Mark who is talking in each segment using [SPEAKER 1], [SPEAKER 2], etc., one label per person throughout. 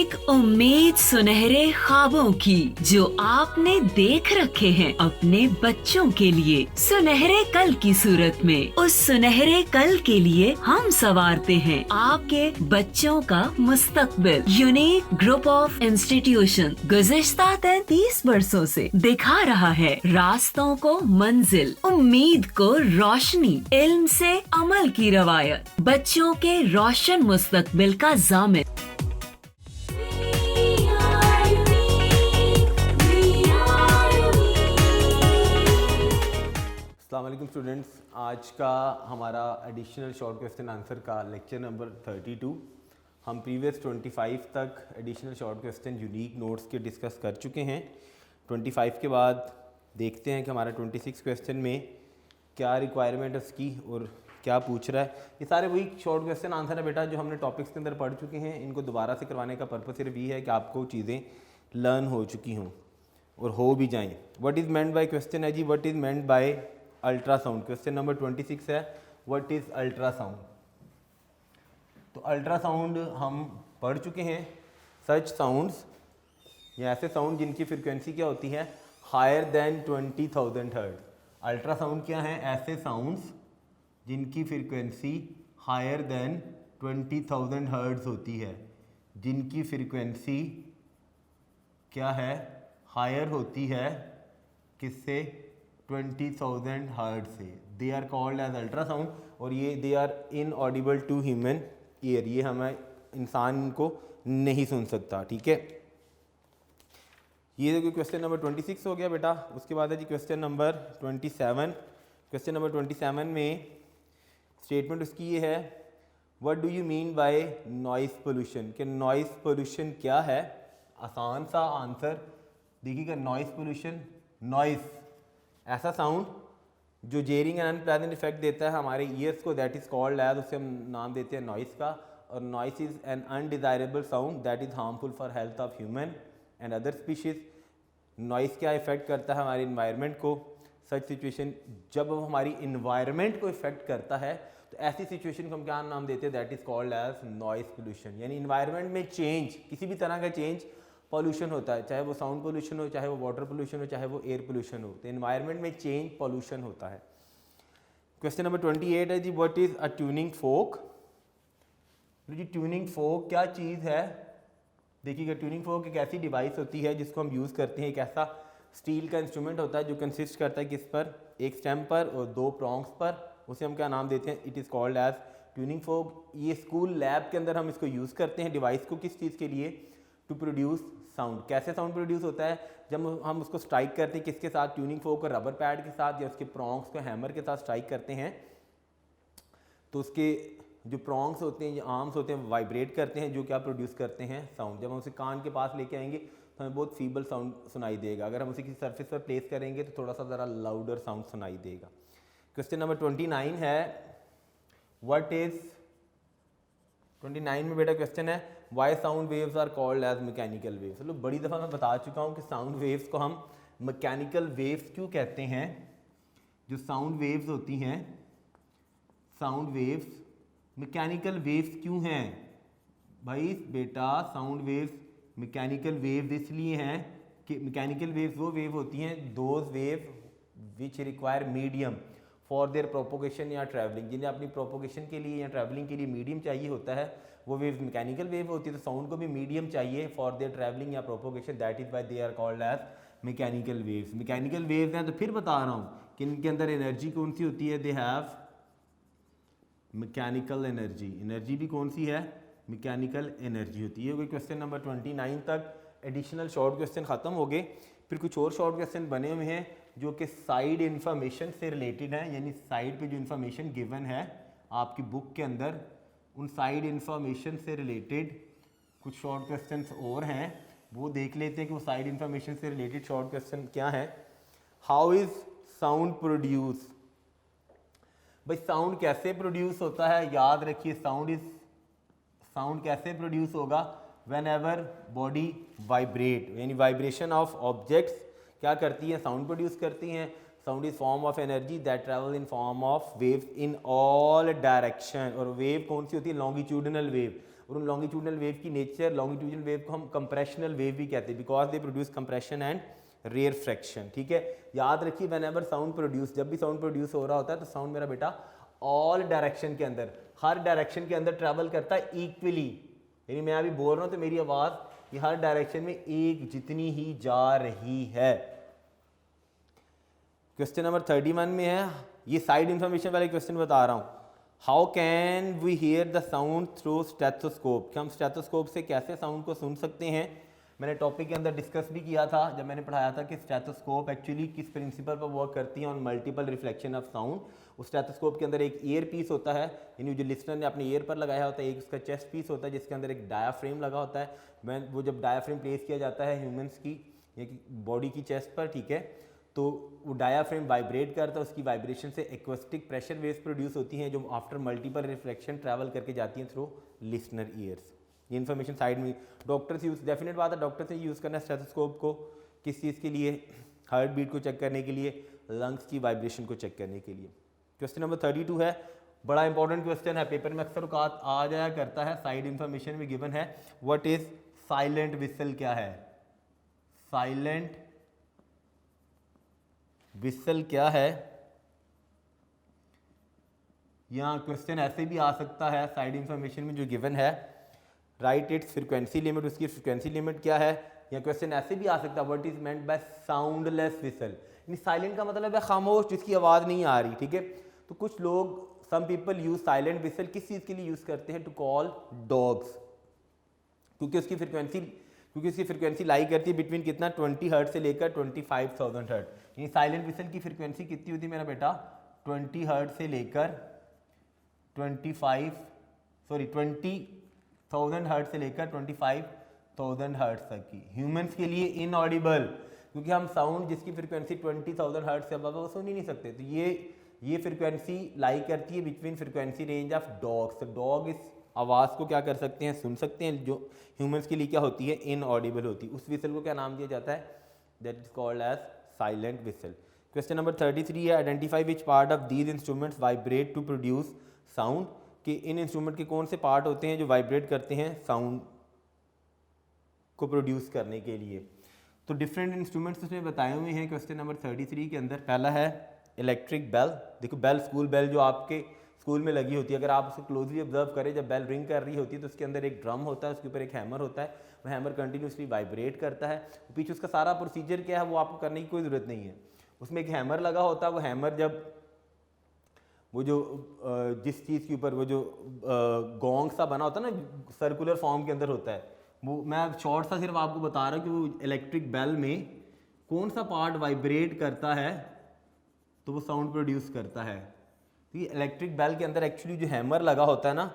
[SPEAKER 1] एक उम्मीद सुनहरे ख्वाबों की जो आपने देख रखे हैं अपने बच्चों के लिए, सुनहरे कल की सूरत में। उस सुनहरे कल के लिए हम संवारते हैं आपके बच्चों का मुस्तकबिल। यूनिक ग्रुप ऑफ इंस्टीट्यूशन गुज़िश्ता 33 वर्षों से दिखा रहा है रास्तों को मंजिल, उम्मीद को रोशनी, इल्म से अमल की रवायत, बच्चों के रोशन मुस्तकबिल का ज़ामिन।
[SPEAKER 2] अस्सलाम वालेकुम स्टूडेंट्स, आज का हमारा एडिशनल शॉर्ट क्वेश्चन आंसर का लेक्चर नंबर 32। हम प्रीवियस 25 तक additional short question unique notes के डिस्कस कर चुके हैं। 25 के बाद देखते हैं कि हमारा 26 क्वेश्चन में क्या रिक्वायरमेंट है उसकी और क्या पूछ रहा है। ये सारे वही शॉर्ट क्वेश्चन आंसर है बेटा जो हमने टॉपिक्स के अंदर पढ़ चुके हैं। इनको दोबारा से करवाने का पर्पस सिर्फ ये है कि आपको चीज़ें लर्न हो चुकी हों और हो भी जाएँ। What is meant by question है जी, what is meant by ultrasound. Question number 26 है, व्हाट इज़ अल्ट्रासाउंड। तो अल्ट्रासाउंड हम पढ़ चुके हैं। सच साउंड्स, या ऐसे साउंड जिनकी फ्रिक्वेंसी क्या होती है, हायर देन 20,000 हर्ट्ज। अल्ट्रासाउंड क्या है, ऐसे साउंड्स जिनकी फ्रिक्वेंसी हायर देन 20,000 हर्ट्ज होती है, जिनकी फ्रिक्वेंसी क्या है, हायर होती है किससे, 20,000 हर्ट्ज से। They are called as ultrasound और ये they are inaudible to human ear, ये हमें इंसान को नहीं सुन सकता। ठीक है, ये क्वेश्चन नंबर 26 हो गया बेटा। उसके बाद है जी क्वेश्चन नंबर 27। क्वेश्चन नंबर 27 में स्टेटमेंट उसकी ये है, what do you mean by noise pollution. कि नॉइस पोल्यूशन क्या है। आसान सा आंसर देखिएगा, नॉइस पोल्यूशन, नॉइस ऐसा साउंड जो जेरिंग एंड अनप्लेजेंट इफेक्ट देता है हमारे ईयर्स को, दैट इज़ कॉल्ड एज, उसे हम नाम देते हैं नॉइस का। और noise is an undesirable sound that is harmful for health of human and other species. Noise क्या इफेक्ट करता है हमारे इन्वायरमेंट को। सच सिचुएशन, जब वो हमारी इन्वायरमेंट को इफेक्ट करता है तो ऐसी सिचुएशन को हम क्या नाम देते हैं, that is called as noise pollution. यानी इन्वायरमेंट में चेंज, किसी भी तरह का चेंज पॉल्यूशन होता है, चाहे वो साउंड पोल्यूशन हो, चाहे वो वाटर पोल्यूशन हो, चाहे वो एयर पोल्यूशन हो, तो इन्वायरमेंट में चेंज पॉल्यूशन होता है। क्वेश्चन नंबर 28 है जी, what is a tuning fork. जी ट्यूनिंग फोक क्या चीज़ है। देखिएगा, ट्यूनिंग फोक एक ऐसी डिवाइस होती है जिसको हम यूज़ करते हैं। एक ऐसा स्टील का इंस्ट्रूमेंट होता है जो कंसिस्ट करता है किस पर, एक स्टेम पर और दो प्रॉन्ग्स पर। उसे हम क्या नाम देते हैं, it is called as tuning fork. ये स्कूल लैब के अंदर हम इसको यूज़ करते हैं डिवाइस को, किस चीज़ के लिए, टू प्रोड्यूस साउंड। कैसे साउंड प्रोड्यूस होता है, जब हम उसको स्ट्राइक करते हैं किसके साथ, ट्यूनिंग फोक को रबर पैड के साथ या उसके प्रॉन्ग्स को हैमर के साथ स्ट्राइक करते हैं, तो उसके जो प्रॉन्ग्स होते हैं, जो आर्म्स होते हैं, वाइब्रेट करते हैं, जो क्या प्रोड्यूस करते हैं, साउंड। जब हम उसे कान के पास लेके आएंगे तो हमें बहुत फीबल साउंड सुनाई देगा। अगर हम उसे किसी सरफेस पर प्लेस करेंगे तो थोड़ा सा ज़रा लाउडर साउंड सुनाई देगा। क्वेश्चन नंबर 29 है, व्हाट इज़ 29 में बेटा क्वेश्चन है, why sound waves are called as mechanical waves. चलो बड़ी दफ़ा मैं बता चुका हूँ कि साउंड वेव्स को हम मैकेनिकल वेव्स क्यों कहते हैं। जो साउंड वेव्स होती हैं, साउंड वेव्स मैकेनिकल वेव्स क्यों हैं भाई बेटा। साउंड वेव्स मैकेनिकल वेव्स इसलिए हैं कि मैकेनिकल वेव्स वो वेव होती हैं, those wave which require medium for their propagation या ट्रैवलिंग। जिन्हें अपनी प्रोपोगेशन के लिए या ट्रैवलिंग के लिए मीडियम चाहिए होता है, वो वेव मैकेनिकल वेव होती है। तो साउंड को भी मीडियम चाहिए फॉर देयर ट्रैवलिंग या propagation, that is why they are called as mechanical waves. Mechanical waves हैं तो फिर बता रहा हूँ कि इनके अंदर एनर्जी कौन सी होती है, they have mechanical energy. Energy भी कौन सी है, मैकेनिकल एनर्जी होती है। क्वेश्चन नंबर 29 तक एडिशनल शॉर्ट क्वेश्चन ख़त्म हो गए। फिर कुछ और शॉर्ट क्वेश्चन बने हुए हैं जो कि साइड इन्फॉर्मेशन से रिलेटेड हैं, यानी साइड पे जो इन्फॉर्मेशन गिवन है आपकी बुक के अंदर, उन साइड इन्फॉर्मेशन से रिलेटेड कुछ शॉर्ट क्वेश्चंस और हैं, वो देख लेते हैं कि वो साइड इन्फॉर्मेशन से रिलेटेड शॉर्ट क्वेश्चन क्या है। How is sound produce. भाई साउंड कैसे प्रोड्यूस होता है, याद रखिए, साउंड कैसे प्रोड्यूस होगा, वेन एवर बॉडी वाइब्रेट, यानी वाइब्रेशन ऑफ ऑब्जेक्ट्स क्या करती है, साउंड प्रोड्यूस करती हैं। Sound is form of energy that travel in form of waves in all direction. और वेव कौन सी होती है, लॉन्गिट्यूडिनल वेव। और उन लॉन्गिट्यूडनल वेव की नेचर, लॉन्गिट्यूडनल वेव को हम कंप्रेशनल वेव भी कहते हैं because they produce compression and rarefaction. ठीक है, याद रखिए व्हेन एवर साउंड प्रोड्यूस, जब भी साउंड प्रोड्यूस हो रहा होता है तो साउंड मेरा बेटा ऑल डायरेक्शन के अंदर, हर डायरेक्शन के अंदर ट्रैवल करता है इक्वली। यानी मैं अभी बोल रहा हूँ तो मेरी आवाज़ ये हर डायरेक्शन में एक जितनी ही जा रही है। क्वेश्चन नंबर 31 में है, ये साइड इंफॉर्मेशन वाले क्वेश्चन बता रहा हूँ। How can we hear the sound through stethoscope, कि हम स्टेथोस्कोप से कैसे साउंड को सुन सकते हैं। मैंने टॉपिक के अंदर डिस्कस भी किया था जब मैंने पढ़ाया था कि स्टेथोस्कोप एक्चुअली किस प्रिंसिपल पर वर्क करती है, on multiple reflection of sound. उस स्टेथोस्कोप के अंदर एक ईयर पीस होता है, यानी जो लिसनर ने अपने ईयर पर लगाया होता है, एक उसका चेस्ट पीस होता है जिसके अंदर एक डायाफ्रेम लगा होता है। वो जब डायाफ्रेम प्लेस किया जाता है ह्यूमंस की बॉडी की चेस्ट पर, ठीक है, तो वो डायाफ्रेम वाइब्रेट करता है, उसकी वाइब्रेशन से एक्वेस्टिक प्रेशर वेव्स प्रोड्यूस होती हैं जो आफ्टर मल्टीपल रिफ्लेक्शन ट्रैवल करके जाती हैं थ्रू लिसनर ईयर्स। ये इन्फॉर्मेशन साइड में डॉक्टर्स यूज़, डेफिनेट बात है डॉक्टर से यूज़ करना स्टेथोस्कोप को किस चीज़ के लिए, हार्ट बीट को चेक करने के लिए, लंग्स की वाइब्रेशन को चेक करने के लिए। क्वेश्चन नंबर 32 है, बड़ा इंपॉर्टेंट क्वेश्चन है, पेपर में अक्सर औकात आ जाया करता है, साइड इंफॉर्मेशन में गिवन है। व्हाट इज साइलेंट विसल, क्या है साइलेंट विसल क्या है। यहाँ क्वेश्चन ऐसे भी आ सकता है साइड इंफॉर्मेशन में जो गिवन है, राइट इट्स फ्रीक्वेंसी लिमिट, उसकी फ्रीक्वेंसी लिमिट क्या है। या क्वेश्चन ऐसे भी आ सकता है, what is meant by soundless whistle, यानी साइलेंट का मतलब है खामोश जिसकी आवाज़ नहीं आ रही। ठीक है, तो कुछ लोग some people use silent whistle किस चीज़ के लिए यूज़ करते हैं, टू कॉल डॉग्स, क्योंकि उसकी फ्रीक्वेंसी लाई करती है बिटवीन कितना 20 हर्ट्ज से लेकर 25,000 हर्ट्ज। यानी साइलेंट विसल की फ्रीक्वेंसी कितनी होती है मेरा बेटा, 20 हर्ट्ज से लेकर 20,000 हर्ट्ज से लेकर 25,000 हर्ट्ज तक की। ह्यूमंस के लिए इनऑडिबल, क्योंकि हम साउंड जिसकी फ्रीक्वेंसी 20,000 हर्ट्ज से अबव वो सुन ही नहीं सकते। तो ये फ्रीक्वेंसी लाई करती है between frequency range of dogs. तो डॉग इस आवाज़ को क्या कर सकते हैं, सुन सकते हैं, जो ह्यूमंस के लिए क्या होती है, इनऑडिबल होती है। उस विसल को क्या नाम दिया जाता है, that is called as silent whistle. Question number 33 है, identify which part of these instruments vibrate to produce sound, कि इन इंस्ट्रूमेंट के कौन से पार्ट होते हैं जो वाइब्रेट करते हैं साउंड को प्रोड्यूस करने के लिए। तो डिफरेंट इंस्ट्रूमेंट्स उसमें बताए हुए हैं क्वेश्चन नंबर 33 के अंदर। पहला है इलेक्ट्रिक बेल। देखो बेल, स्कूल बेल जो आपके स्कूल में लगी होती है, अगर आप उसको क्लोजली ऑब्जर्व करें, जब बेल रिंग कर रही होती है तो उसके अंदर एक ड्रम होता है, उसके ऊपर एक हैमर होता है, वो हैमर कंटिन्यूसली वाइब्रेट करता है। पीछे उसका सारा प्रोसीजर क्या है वो आपको करने की कोई ज़रूरत नहीं है। उसमें एक हैमर लगा होता है, वो हैमर जब वो जो जिस चीज़ के ऊपर वो जो गोंग सा बना होता है ना, सर्कुलर फॉर्म के अंदर होता है, वो मैं शॉर्ट सा सिर्फ आपको बता रहा हूँ कि वो इलेक्ट्रिक बेल में कौन सा पार्ट वाइब्रेट करता है तो वो साउंड प्रोड्यूस करता है। तो ये इलेक्ट्रिक बेल के अंदर एक्चुअली जो हैमर लगा होता है ना,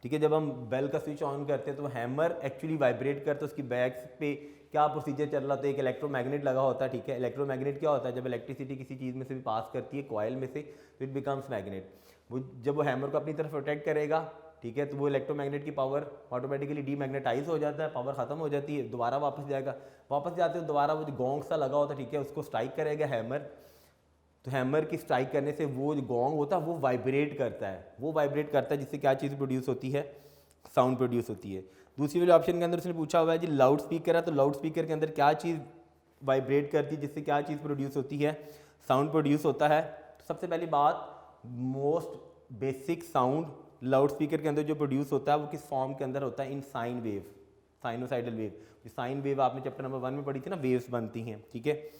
[SPEAKER 2] ठीक है, जब हम बेल का स्विच ऑन करते हैं तो हैमर एक्चुअली वाइब्रेट करता है। उसकी बैक पे क्या प्रोसीजर चल रहा था, एक इलेक्ट्रोमैग्नेट लगा होता है। ठीक है, इलेक्ट्रोमैग्नेट क्या होता है, जब इलेक्ट्रिसिटी किसी चीज़ में से भी पास करती है कॉइल में से तो इट बिकम्स मैग्नेट। वो जब वो हैमर को अपनी तरफ प्रोटेक्ट करेगा, ठीक है, तो वो इलेक्ट्रोमैग्नेट की पावर ऑटोमेटिकली डीमैग्नेटाइज हो जाता है, पावर खत्म हो जाती है, दोबारा वापस जाएगा। वापस जाते हो दोबारा वो जो गोंग सा लगा होता है, ठीक है, उसको स्ट्राइक करेगा हैमर। तो हैमर की स्ट्राइक करने से वो जो गोंग होता है वो वाइब्रेट करता है, जिससे क्या चीज़ प्रोड्यूस होती है, साउंड प्रोड्यूस होती है। दूसरी वाले ऑप्शन के अंदर उसने पूछा हुआ है जी लाउड स्पीकर है, तो लाउड स्पीकर के अंदर क्या चीज़ वाइब्रेट करती है जिससे क्या चीज़ प्रोड्यूस होती है, साउंड प्रोड्यूस होता है। तो सबसे पहली बात, most basic sound loud speaker के अंदर जो प्रोड्यूस होता है वो किस फॉर्म के अंदर होता है, in sine wave, sinusoidal wave. Sine wave आपने चैप्टर नंबर 1 में पढ़ी थी ना, वेव्स बनती हैं, ठीक है।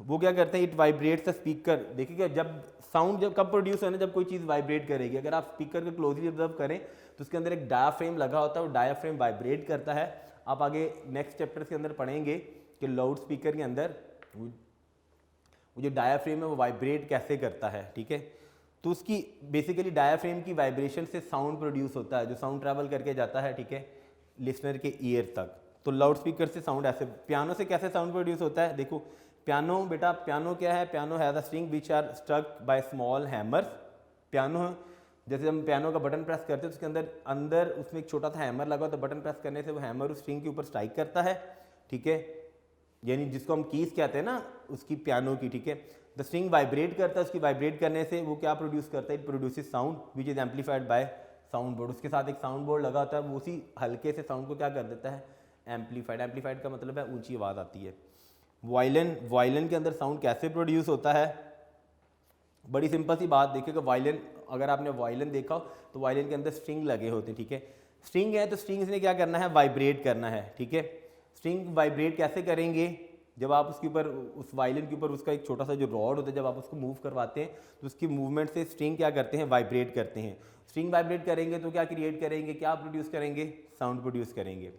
[SPEAKER 2] वो क्या करते हैं, इट वाइब्रेट्स द स्पीकर। देखिएगा जब साउंड जब कब प्रोड्यूस होना, जब कोई चीज़ वाइब्रेट करेगी। अगर आप स्पीकर को क्लोजली ऑब्जर्व करें तो उसके अंदर एक डायाफ्रेम लगा होता है, वो डायाफ्रेम वाइब्रेट करता है। आप आगे नेक्स्ट चैप्टर के अंदर पढ़ेंगे कि लाउड स्पीकर के अंदर वो जो डायाफ्रेम है वो वाइब्रेट कैसे करता है, ठीक है। तो उसकी बेसिकली डायाफ्रेम की वाइब्रेशन से साउंड प्रोड्यूस होता है, जो साउंड ट्रैवल करके जाता है, ठीक है, लिसनर के ईयर तक। तो लाउड स्पीकर से साउंड ऐसे, पियानो से कैसे साउंड प्रोड्यूस होता है, देखो पियानो, बेटा पियानो क्या है, piano has a string which are struck by small hammers. Piano जैसे हम पियानो का बटन प्रेस करते हैं तो उसके अंदर उसमें एक छोटा सा हैमर लगा, तो बटन प्रेस करने से वो हैमर उस स्ट्रिंग के ऊपर स्ट्राइक करता है, ठीक है, यानी जिसको हम कीज कहते हैं ना उसकी पियानो की, ठीक है। द स्ट्रिंग वाइब्रेट करता है, उसकी वाइब्रेट करने से वो क्या प्रोड्यूस करता है, it produces sound which is amplified by sound board, उसके साथ एक साउंड बोर्ड लगा होता है, वो उसी हल्के से साउंड को क्या कर देता है, एम्पलीफाइड। एम्पलीफाइड का मतलब है ऊंची आवाज़ आती है। वायलिन के अंदर साउंड कैसे प्रोड्यूस होता है, बड़ी सिंपल सी बात। देखिएगा वायलिन, अगर आपने वायलिन देखा हो तो वायलिन के अंदर स्ट्रिंग लगे होते हैं, ठीक है। स्ट्रिंग है तो स्ट्रिंग्स ने क्या करना है, वाइब्रेट करना है, ठीक है। स्ट्रिंग वाइब्रेट कैसे करेंगे, जब आप उसके ऊपर, उस वायलिन के ऊपर उसका एक छोटा सा जो रॉड होता है, जब आप उसको मूव करवाते हैं तो उसकी मूवमेंट से स्ट्रिंग क्या करते हैं, वाइब्रेट करते हैं। स्ट्रिंग वाइब्रेट करेंगे तो क्या क्रिएट करेंगे, क्या प्रोड्यूस करेंगे, साउंड प्रोड्यूस करेंगे।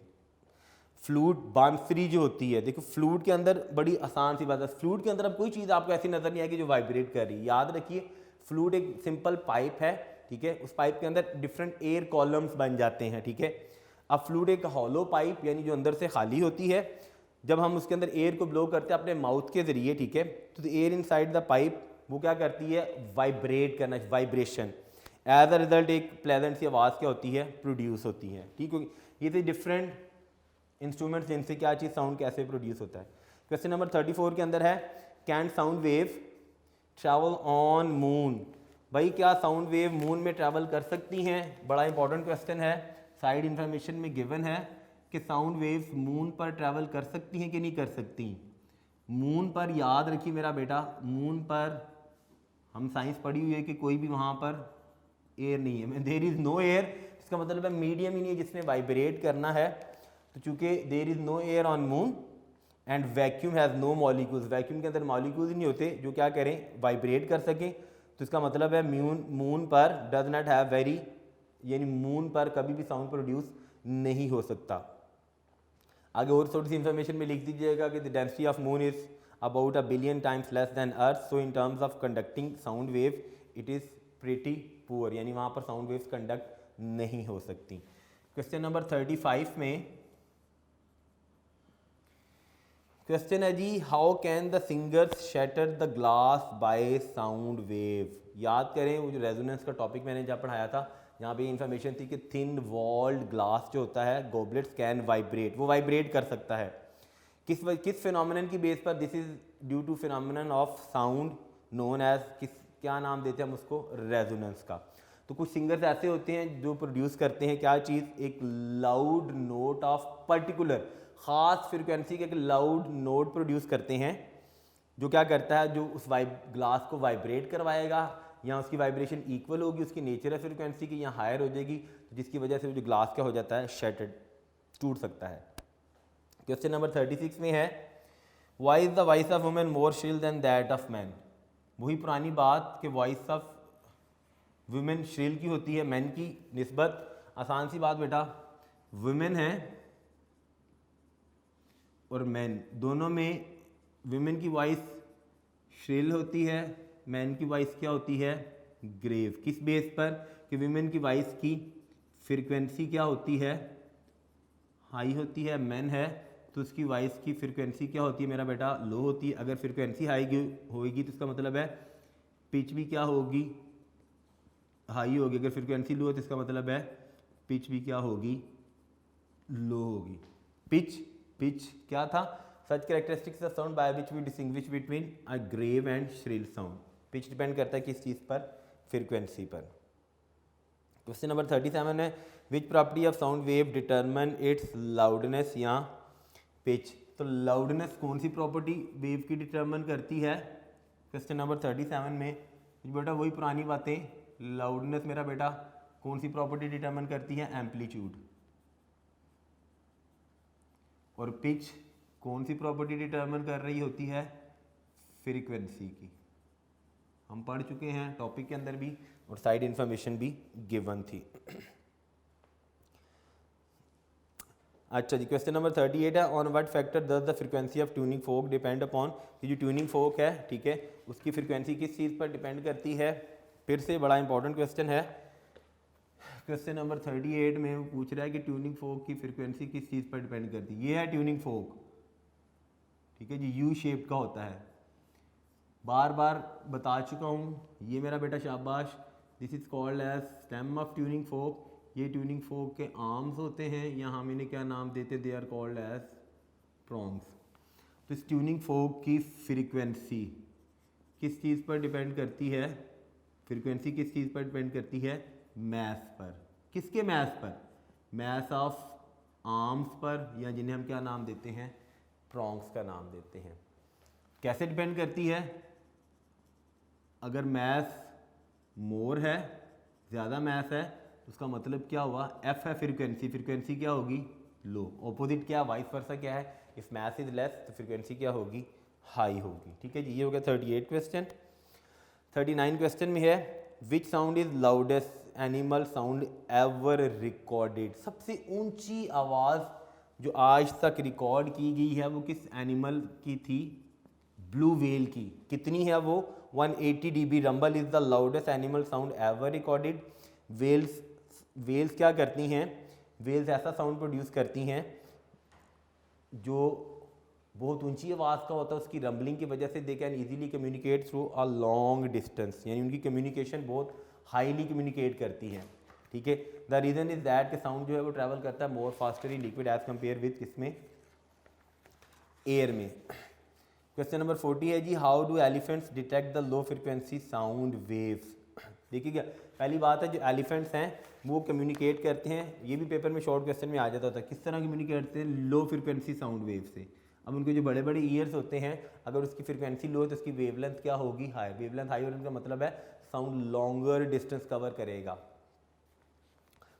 [SPEAKER 2] फ्लूट, बांसुरी जो होती है, देखो फ्लूट के अंदर बड़ी आसान सी बात है, फ्लूट के अंदर अब कोई चीज़ आपको ऐसी नज़र नहीं आएगी जो वाइब्रेट कर रही है। याद रखिए फ्लूट एक सिंपल पाइप है, ठीक है। उस पाइप के अंदर डिफरेंट एयर कॉलम्स बन जाते हैं, ठीक है। अब फ्लूट एक हॉलो पाइप, यानी जो अंदर से खाली होती है, जब हम उसके अंदर एयर को ब्लो करते हैं अपने माउथ के ज़रिए, ठीक है, तो एयर इनसाइड द पाइप वो क्या करती है, वाइब्रेट करना, वाइब्रेशन। एज अ रिजल्ट एक प्लेजेंट सी आवाज़ क्या होती है, प्रोड्यूस होती है, ठीक है। ये थे डिफरेंट इंस्ट्रूमेंट्स जिनसे क्या चीज़, साउंड कैसे प्रोड्यूस होता है। क्वेश्चन नंबर 34 के अंदर है, can sound wave travel on moon. भाई क्या साउंड वेव मून में ट्रैवल कर सकती हैं, बड़ा इंपॉर्टेंट क्वेश्चन है। साइड इन्फॉर्मेशन में गिवन है कि साउंड वेव्स मून पर ट्रैवल कर सकती हैं कि नहीं कर सकती। मून पर याद रखिए मेरा बेटा, मून पर हम साइंस पढ़ी हुई है कि कोई भी वहाँ पर एयर नहीं है, देयर इज़ नो एयर, इसका मतलब है मीडियम ही नहीं है जिसने वाइब्रेट करना है। तो चूँकि there is no air on moon and vacuum has no molecules, vacuum के अंदर मॉलिक्यूल्स ही नहीं होते जो क्या करें, वाइब्रेट कर सकें। तो इसका मतलब है मून पर डज नॉट हैव वेरी, यानी मून पर कभी भी साउंड प्रोड्यूस नहीं हो सकता। आगे और थोड़ी सी इंफॉर्मेशन में लिख दीजिएगा कि the density of moon is about 1 billion times less than earth, so in terms of conducting sound wave it is pretty poor, यानी वहाँ पर साउंड वेव्स कंडक्ट नहीं हो सकती। क्वेश्चन नंबर 35 में क्वेश्चन है जी, how can the singers shatter the glass by sound wave. याद करें वो जो रेजोनेंस का टॉपिक मैंने जहाँ पढ़ाया था, यहाँ पे इंफॉर्मेशन थी कि थिन वॉल्ड ग्लास जो होता है, गोबलेट्स कैन वाइब्रेट, वो वाइब्रेट कर सकता है। किस फिनोमिनन की बेस पर, this is due to phenomenon of sound known as, क्या नाम देते हैं हम उसको, रेजोनेंस का। तो कुछ सिंगर्स ऐसे होते हैं जो प्रोड्यूस करते हैं क्या चीज़, एक लाउड नोट ऑफ पर्टिकुलर ख़ास फ्रिक्वेंसी के एक लाउड नोट प्रोड्यूस करते हैं, जो क्या करता है, जो उस ग्लास को वाइब्रेट करवाएगा, या उसकी वाइब्रेशन इक्वल होगी उसकी नेचुरल फ्रिक्वेंसी की, या हायर हो जाएगी, जिसकी वजह से वो जो ग्लास क्या हो जाता है, शैटर्ड, टूट सकता है। क्वेश्चन नंबर 36 में है, why is the voice of women more shrill than that of man. वही पुरानी बात कि वॉइस ऑफ वुमेन श्रिल की होती है मैन की निस्बत। आसान सी बात बेटा, वुमेन है और मैन दोनों में वुमेन की वॉइस श्रिल होती है, मैन की वॉइस क्या होती है, ग्रेव। किस बेस पर, कि वुमेन की वॉइस की फ्रीक्वेंसी क्या होती है, हाई होती है, मैन है तो उसकी वॉइस की फ्रीक्वेंसी क्या होती है मेरा बेटा, लो होती है। अगर फ्रीक्वेंसी हाई होगी तो इसका मतलब है पिच भी क्या होगी, हाई होगी। अगर फ्रीक्वेंसी लो है तो इसका मतलब है पिच भी क्या होगी, लो होगी। पिच क्या था, such characteristics of sound by which we distinguish between a grave and shrill sound. Pitch depend करता है किस चीज़ पर, फ्रीक्वेंसी पर। क्वेश्चन नंबर 37 है, which property of sound wave determine it's loudness या पिच। तो लाउडनेस कौन सी प्रॉपर्टी वेव की डिटरमिन करती है। क्वेश्चन नंबर 37 में बेटा वही पुरानी बातें, लाउडनेस मेरा बेटा कौन सी प्रॉपर्टी डिटरमिन करती है, एम्पलीट्यूड। और पिच कौन सी प्रॉपर्टी डिटरमिन कर रही होती है, फ्रीक्वेंसी की। हम पढ़ चुके हैं टॉपिक के अंदर भी, और साइड इंफॉर्मेशन भी गिवन थी। अच्छा जी, क्वेश्चन नंबर 38 है, on what factor does the frequency of tuning folk depend upon. कि जो ट्यूनिंग फोक है, ठीक है, उसकी फ्रीक्वेंसी किस चीज़ पर डिपेंड करती है। फिर से बड़ा इंपॉर्टेंट क्वेश्चन है। क्वेश्चन नंबर 38 में वो पूछ रहा है कि ट्यूनिंग फोक की फ्रीक्वेंसी किस चीज़ पर डिपेंड करती है। ये है ट्यूनिंग फोक, ठीक है जी, यू शेप का होता है, बार बार बता चुका हूँ। ये मेरा बेटा शाबाश, this is called as stem of tuning fork. ये ट्यूनिंग फोक के आर्म्स होते हैं, या हम इन्हें क्या नाम देते, they are called as prongs. तो इस ट्यूनिंग फोक की फ्रीक्वेंसी किस चीज़ पर डिपेंड करती है, फ्रीक्वेंसी किस चीज़ पर डिपेंड करती है, मैथ पर। किसके मैथ पर? मैथ ऑफ आर्म्स पर, या जिन्हें हम क्या नाम देते हैं, प्रॉन्ग्स का नाम देते हैं। कैसे डिपेंड करती है? अगर मैथ मोर है, ज़्यादा मैथ है, उसका मतलब क्या हुआ? एफ है फ्रीक्वेंसी, फ्रीक्वेंसी क्या होगी? लो। ऑपोजिट क्या, वाइस वर्सा क्या है? इफ मैथ इज लेस तो फ्रीक्वेंसी क्या होगी? हाई होगी। ठीक है जी, ये हो गया 38 क्वेश्चन। 39 क्वेश्चन में है विच sound is loudest animal sound ever recorded. सबसे ऊंची आवाज़ जो आज तक रिकॉर्ड की गई है वो किस एनिमल की थी? ब्लू व्हेल की। कितनी है वो? 180 dB। Rumble is the loudest animal sound ever recorded. Whales क्या करती हैं? वेल्स ऐसा साउंड प्रोड्यूस करती हैं जो बहुत ऊंची आवाज़ का होता है, उसकी रंबलिंग की वजह से they can easily communicate through a long distance, यानी उनकी कम्युनिकेशन बहुत हाईली कम्युनिकेट करती हैं। ठीक है, द रीज़न इज दैट के साउंड जो है वो ट्रैवल करता है more faster in liquid as compare with किसमें? एयर में। क्वेश्चन नंबर 40 है जी how do elephants detect the low frequency sound waves. देखिए क्या पहली बात है, जो एलिफेंट्स हैं वो कम्युनिकेट करते हैं, ये भी पेपर में शॉर्ट क्वेश्चन में आ जाता था, किस तरह कम्युनिकेट करते हैं? लो फ्रिक्वेंसी साउंड वेव से। अब उनके जो बड़े बड़े ईयर्स होते हैं, अगर उसकी फ्रिक्वेंसी लो है तो उसकी वेवलेंथ क्या होगी? हाई। वेवलेंथ हाई होने का मतलब है साउंड लॉन्गर डिस्टेंस कवर करेगा।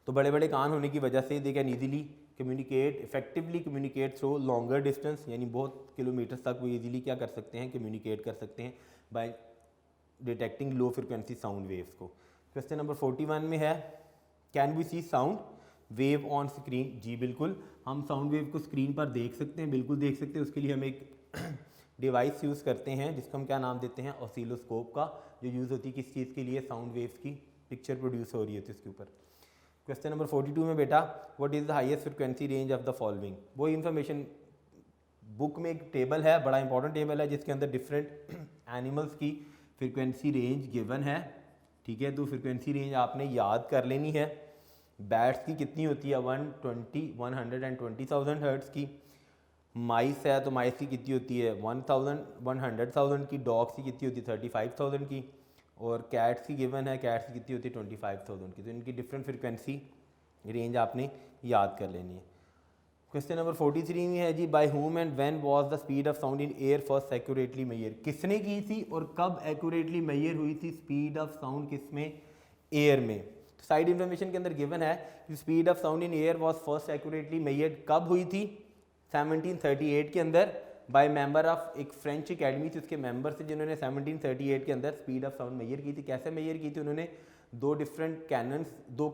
[SPEAKER 2] तो बड़े बड़े कान होने की वजह से they can easily communicate, effectively communicate through longer distance, यानी बहुत किलोमीटर तक वो ईजिली क्या कर सकते हैं? कम्युनिकेट कर सकते हैं by detecting low frequency sound waves को। क्वेश्चन नंबर 41 में है can we see sound wave on screen. जी बिल्कुल, हम साउंड वेव को स्क्रीन पर देख सकते हैं, बिल्कुल देख सकते हैं। उसके लिए हम एक डिवाइस यूज़ करते हैं जिसको हम क्या नाम देते हैं? ऑसिलोस्कोप का, जो यूज़ होती है किस चीज़ के लिए? साउंड वेव्स की पिक्चर प्रोड्यूस हो रही होती है उसके ऊपर। क्वेश्चन नंबर 42 में बेटा what is the highest frequency range of the following. वो इन्फॉर्मेशन बुक में एक टेबल है, बड़ा इंपॉर्टेंट टेबल है, जिसके अंदर डिफरेंट एनिमल्स की फ्रिक्वेंसी रेंज गिवन है। ठीक है, तो फ्रिक्वेंसी रेंज आपने याद कर लेनी है। बैट्स की कितनी होती है? 120,000 हर्ट्ज़ की। माइस है तो माइस की कितनी होती है? 100,000 की। डॉग्स की कितनी होती है? 35,000 की। और कैट्स की गिवन है, कैट्स की कितनी होती है? 25,000 की। तो इनकी डिफरेंट फ्रिक्वेंसी रेंज आपने याद कर लेनी है। क्वेश्चन नंबर 43 में है जी by whom and when was the speed of sound in air first accurately measure. किसने की थी और कब एक्यूरेटली मेजर हुई थी स्पीड ऑफ साउंड? किसमें? एयर में। तो साइड इन्फॉर्मेशन के अंदर गिवन है कि speed of sound in air was first accurately measured कब हुई थी? 1738 के अंदर बाय मेंबर ऑफ एक फ्रेंच एकेडमी थी, उसके मेंबर से जिन्होंने 1738 के अंदर स्पीड ऑफ साउंड मेजर की थी। कैसे मेजर की थी उन्होंने? दो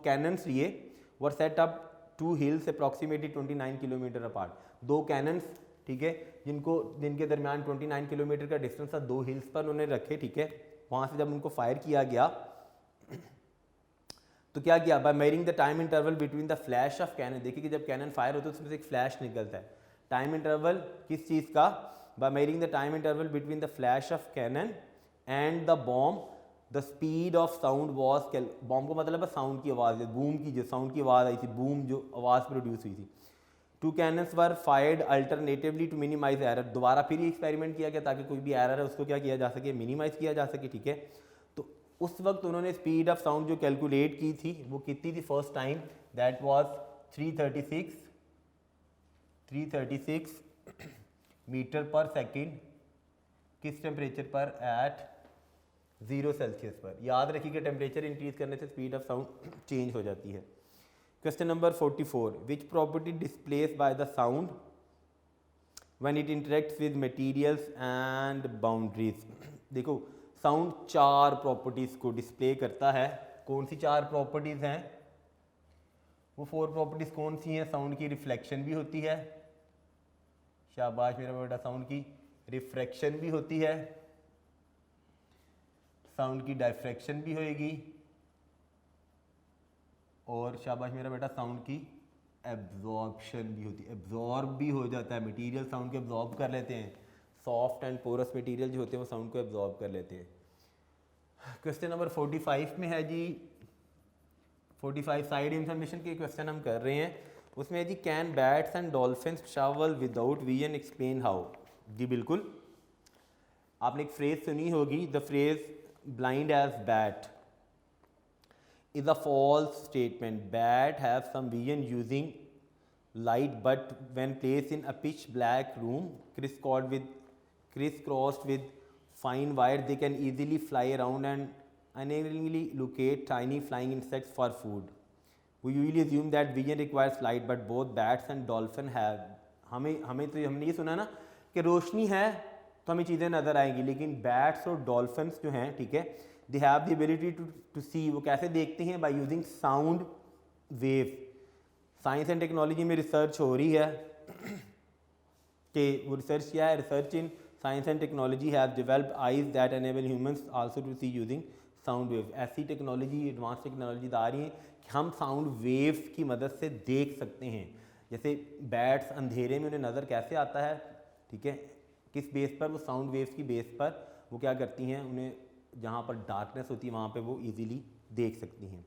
[SPEAKER 2] कैनन्स लिए, were set up two hills approximately 29 kilometre apart. दो कैनन्स, ठीक है, जिनके दरमियान 29 किलोमीटर का डिस्टेंस था, दो हिल्स पर उन्होंने रखे। ठीक है, वहाँ से जब उनको फायर किया गया तो क्या किया? By measuring the time interval between the flash of cannon. देखिए कि जब कैनन फायर होता है उसमें से एक फ्लैश निकलता है। टाइम इंटरवल किस चीज़ का? By measuring the time interval between the flash of cannon and the bomb the speed of sound was. Bomb को मतलब है साउंड की आवाज़, बूम की जो साउंड की आवाज़ आई थी, बूम जो आवाज़ प्रोड्यूस हुई थी। Two cannons were fired alternatively to minimize error. दोबारा फिर ये एक्सपेरिमेंट किया गया ताकि कोई भी एरर है उसको क्या किया जा सके? मिनिमाइज किया जा सके। ठीक है, तो उस वक्त उन्होंने स्पीड ऑफ साउंड जो कैलकुलेट की थी वो कितनी थी first time? That was 336 meter per second. किस टेम्परेचर पर? एट 0 सेल्सियस पर। याद रखिए कि टेम्परेचर इंक्रीज करने से स्पीड ऑफ साउंड चेंज हो जाती है। Question number 44 which property displace by the sound when it interacts with materials and boundaries. देखो साउंड 4 प्रॉपर्टीज़ को डिस्प्ले करता है। कौन सी 4 प्रॉपर्टीज़ हैं? वो 4 प्रॉपर्टीज़ कौन सी हैं? साउंड की रिफ्लेक्शन भी होती है, शाबाश मेरा बेटा, साउंड की रिफ्रैक्शन भी होती है, साउंड की डायफ्रैक्शन भी होएगी, और शाबाश मेरा बेटा साउंड की एब्जॉर्प्शन भी होती है। एब्जॉर्ब भी हो जाता है, मटेरियल साउंड को एब्जॉर्ब कर लेते हैं। सॉफ्ट एंड पोरस मटेरियल जो होते हैं वो साउंड को एब्जॉर्ब कर लेते हैं। क्वेश्चन नंबर 45 में है जी 45 साइड इंफॉर्मेशन के क्वेश्चन हम कर रहे हैं। उसमें है जी can bats and dolphins travel without vision, explain how. जी बिल्कुल, आपने एक फ्रेज सुनी होगी, the phrase blind as bat. is a false statement. Bat have some vision using light, but when placed in a pitch black room crisscrossed with fine wire, they can easily fly around and unerringly locate tiny flying insects for food. We usually assume that vision requires light, but both bats and dolphin have. हमने ये सुना ना कि रोशनी है तो हमें चीज़ें नज़र आएंगी, लेकिन बैट्स और डॉल्फिन्स जो हैं, ठीक है, they have the ability to see. वो कैसे देखते हैं? By using sound wave. Science and technology में रिसर्च हो रही है कि वो रिसर्च क्या है? Research in science and technology have developed eyes that enable humans also to see using sound wave. ऐसी टेक्नोलॉजी, एडवांस टेक्नोलॉजी आ रही है कि हम साउंड वेव की मदद से देख सकते हैं. जैसे बैट्स अंधेरे में उन्हें नज़र कैसे आता है, ठीक है, किस बेस पर? वो साउंड वेव्स की बेस पर वो क्या करती हैं, उन्हें जहाँ पर डार्कनेस होती है वहाँ पे वो इजीली देख सकती हैं.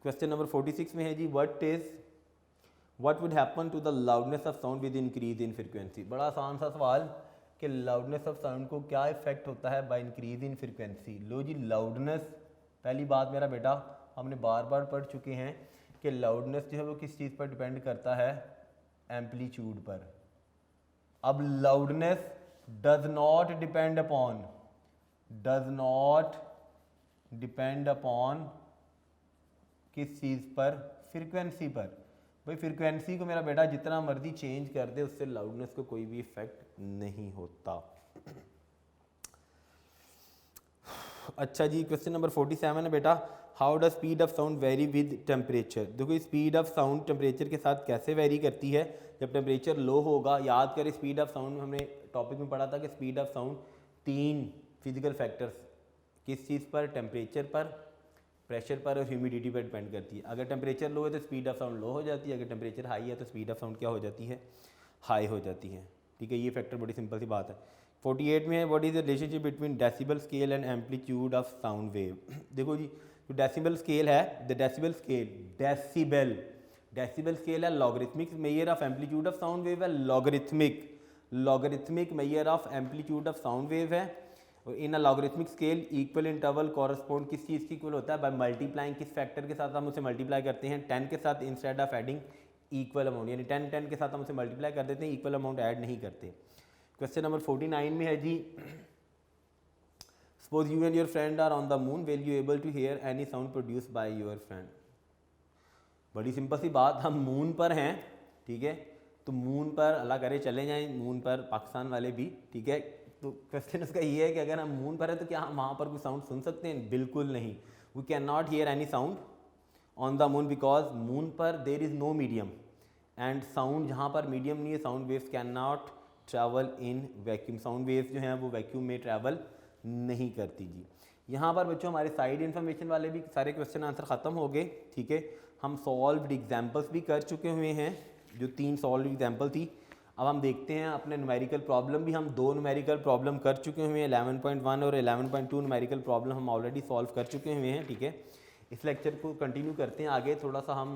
[SPEAKER 2] क्वेश्चन नंबर 46 में है जी, what would happen to the loudness of sound with increase in frequency. बड़ा आसान सा सवाल कि लाउडनेस ऑफ साउंड को क्या इफेक्ट होता है बाय इंक्रीज इन फ्रीक्वेंसी. लो जी, लाउडनेस, पहली बात मेरा बेटा हमने बार बार पढ़ चुके हैं कि लाउडनेस जो है वो किस चीज़ पर डिपेंड करता है? एम्पलीट्यूड पर. अब loudness does not depend upon किस चीज़ पर? फ्रीक्वेंसी पर. भाई फ्रीक्वेंसी को मेरा बेटा जितना मर्जी चेंज कर दे उससे लाउडनेस को कोई भी इफेक्ट नहीं होता. अच्छा जी, क्वेश्चन नंबर 47 है बेटा, how does speed of sound very with temperature. देखो स्पीड ऑफ साउंड टेम्परेचर के साथ कैसे वेरी करती है. जब टेम्परेचर लो होगा, याद करें स्पीड ऑफ साउंड हमने टॉपिक में पढ़ा था कि speed of sound 3 physical factors, किस चीज़ पर? टेम्परेचर पर, प्रेशर पर और ह्यूमिडिटी पर डिपेंड करती है. अगर टेम्परेचर लो है तो स्पीड ऑफ साउंड लो हो जाती है, अगर टेम्परेचर हाई है तो स्पीड ऑफ साउंड क्या हो जाती है? हाई हो जाती है. ठीक है, ये फैक्टर बड़ी सिंपल सी बात है. 48 में है, what is the relationship between decibel scale and amplitude of sound wave. देखो जी, जो डेसिबल स्केल है, द डेसिबल स्केल है logarithmic measure of amplitude of sound wave है. Logarithmic measure of amplitude of sound wave है. और in a logarithmic scale equal interval correspond किस चीज़ की इक्वल होता है? बाय मल्टीप्लाइंग किस फैक्टर के साथ हम उसे मल्टीप्लाई करते हैं? 10 के साथ, instead of adding equal amount. यानी 10 के साथ हम उसे मल्टीप्लाई कर देते हैं, इक्वल अमाउंट ऐड नहीं करते. क्वेश्चन नंबर 49 में है जी, suppose you and your friend are on the moon, will you able to hear any sound produce by your friend. बड़ी सिंपल सी बात, हम मून पर हैं, ठीक है, तो मून पर अल्लाह करे चले जाएं मून पर, पाकिस्तान वाले भी, ठीक है. तो क्वेश्चन उसका ये है कि अगर हम मून पर हैं तो क्या हम वहाँ पर कोई साउंड सुन सकते हैं? बिल्कुल नहीं. We can not hear any sound on the moon because moon पर there is no medium and sound, जहाँ पर मीडियम नहीं है, sound waves can not travel in vacuum. Sound waves जो हैं वो वैक्यूम में ट्रैवल नहीं करती जी. यहाँ पर बच्चों हमारे साइड इन्फॉर्मेशन वाले भी सारे क्वेश्चन आंसर ख़त्म हो गए, ठीक है. हम सॉल्व्ड एग्जाम्पल्स भी कर चुके हुए हैं, जो 3 सॉल्व एग्जाम्पल थी. अब हम देखते हैं अपने न्यूमेरिकल प्रॉब्लम भी, हम 2 न्यूमेरिकल प्रॉब्लम कर चुके हुए हैं. 11.1 और 11.2 न्यूमेरिकल प्रॉब्लम हम ऑलरेडी सॉल्व कर चुके हुए हैं, ठीक है. इस लेक्चर को कंटिन्यू करते हैं आगे, थोड़ा सा हम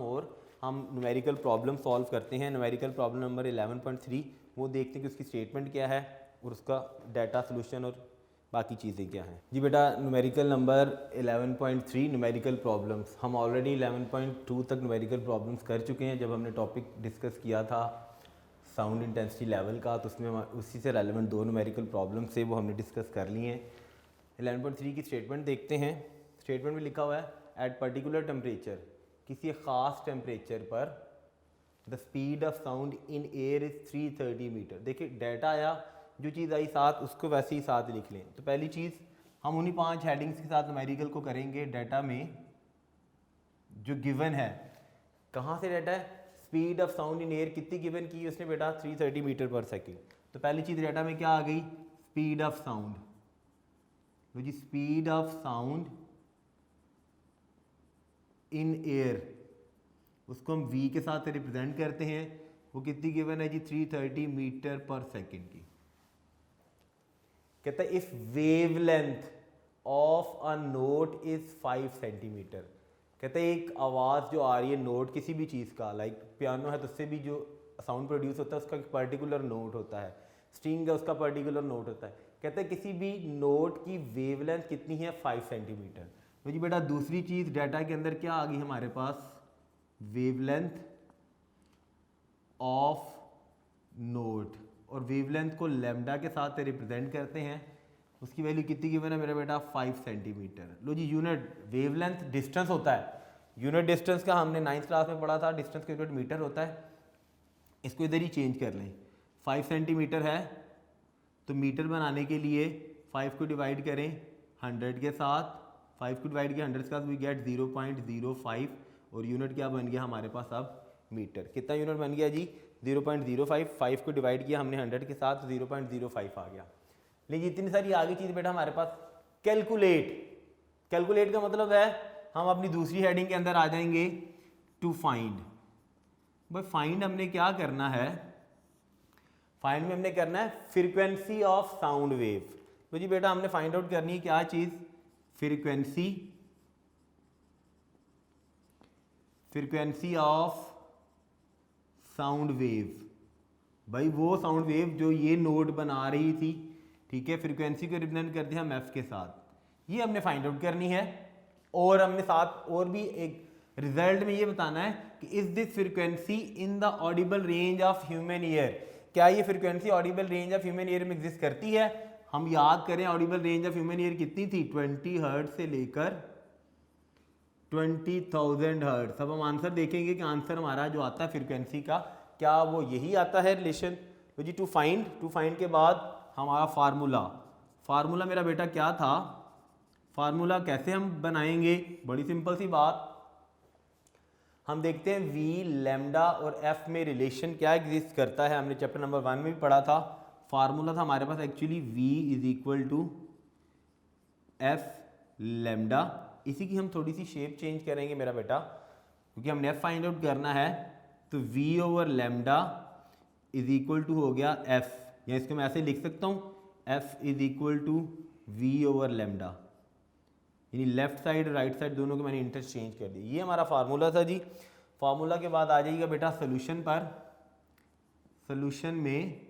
[SPEAKER 2] न्यूमेरिकल प्रॉब्लम सॉल्व करते हैं. न्यूमेरिकल प्रॉब्लम नंबर 11.3, वो देखते हैं कि उसकी स्टेटमेंट क्या है और उसका डाटा सोल्यूशन और बाकी चीज़ें क्या हैं. जी बेटा, न्यूमेरिकल नंबर 11.3 न्यूमेरिकल प्रॉब्लम्स. हम ऑलरेडी 11.2 तक न्यूमेरिकल प्रॉब्लम्स कर चुके हैं. जब हमने टॉपिक डिस्कस किया था साउंड इंटेंसिटी लेवल का, तो उसमें उसी से रेलेवेंट 2 न्यूमेरिकल प्रॉब्लम्स से वो हमने डिस्कस कर लिए हैं. 11.3 की स्टेटमेंट देखते हैं. स्टेटमेंट में लिखा हुआ है, एट पर्टिकुलर टेम्परेचर, किसी ख़ास टेम्परेचर पर the speed of sound in air is 330 meter. देखिए डाटा आया, जो चीज़ आई साथ उसको वैसे ही साथ लिख लें. तो पहली चीज़ हम उन्हीं 5 हेडिंग्स के साथ न्यूमेरिकल को करेंगे. डाटा में जो गिवन है, कहाँ से डाटा है? Speed of sound in air कितनी गिवन की उसने बेटा? 330 मीटर पर सेकेंड. तो पहली चीज़ डाटा में क्या आ गई? Speed of sound. तो जी speed of sound in air, उसको हम v के साथ रिप्रेजेंट करते हैं. वो कितनी गिवन है जी? 330 मीटर पर सेकेंड की. कहता है if wavelength of a note is 5 centimetre. कहते हैं एक आवाज़ जो आ रही है, नोट किसी भी चीज़ का, लाइक पियानो है तो उससे भी जो साउंड प्रोड्यूस होता है उसका एक पर्टिकुलर नोट होता है, स्ट्रिंग है उसका पर्टिकुलर नोट होता है. कहते हैं किसी भी नोट की वेवलेंथ कितनी है? 5 सेंटीमीटर. तो जी बेटा दूसरी चीज़ डाटा के अंदर क्या आ गई हमारे पास, वेवलेंथ ऑफ नोड, और वेवलेंथ को लैम्डा के साथ रिप्रेजेंट करते हैं। उसकी वैल्यू कितनी गिवन है मेरा बेटा, 5 सेंटीमीटर। लो जी यूनिट वेवलेंथ डिस्टेंस होता है, यूनिट डिस्टेंस का हमने 9th क्लास में पढ़ा था, डिस्टेंस का यूनिट मीटर होता है। इसको इधर ही चेंज कर लें, 5 सेंटीमीटर है तो मीटर बनाने के लिए 5 को डिवाइड करें 100 के साथ, 5 को डिवाइड किया 100 के साथ, वी गेट 0.05, और यूनिट क्या बन गया हमारे पास अब मीटर। कितना यूनिट बन गया जी, 0.05। 5 को डिवाइड किया हमने 100 के साथ, 0.05 आ गया। लेकिन इतनी सारी आगे चीज़ बेटा हमारे पास, कैलकुलेट। कैलकुलेट का मतलब है हम अपनी दूसरी हेडिंग के अंदर आ जाएंगे, टू फाइंड। भाई फाइंड हमने क्या करना है, फाइंड में हमने करना है फ्रीक्वेंसी ऑफ साउंड वेव। तो जी बेटा हमने फाइंड आउट करनी है क्या चीज़, फ्रीक्वेंसी ऑफ साउंड वेव। भाई वो साउंड वेव जो ये नोट बना रही थी, ठीक है, फ्रीक्वेंसी को रिप्रेजेंट करते हैं हम एफ के साथ, ये हमने फाइंड आउट करनी है। और हमने साथ और भी एक रिजल्ट में ये बताना है कि is this frequency in the Audible range of human ear, क्या ये frequency Audible range of human ear में एग्जिस्ट करती है। हम याद करें Audible range of human ear कितनी थी, 20 हर्ट्ज से लेकर 20,000 हर्ट्ज। अब हम आंसर देखेंगे कि आंसर हमारा जो आता है फ्रीक्वेंसी का, क्या वो यही आता है रिलेशन। तो जी टू फाइंड के बाद हमारा फार्मूला मेरा बेटा क्या था, फार्मूला कैसे हम बनाएंगे, बड़ी सिंपल सी बात, हम देखते हैं वी लैम्डा और एफ में रिलेशन क्या एग्जिस्ट करता है। हमने चैप्टर नंबर 1 में भी पढ़ा था। फार्मूला था हमारे पास actually v is equal to F lambda. इसी की हम थोड़ी सी शेप चेंज करेंगे मेरा बेटा, क्योंकि हमने एफ फाइंड आउट करना है। तो v over lambda is equal to हो गया f, या इसको मैं ऐसे लिख सकता हूँ, f is equal to v over lambda, यानी लेफ्ट साइड राइट साइड दोनों को मैंने इंटरचेंज कर दिया। ये हमारा फार्मूला था जी। फार्मूला के बाद आ जाइएगा बेटा सोल्यूशन पर। सोल्यूशन में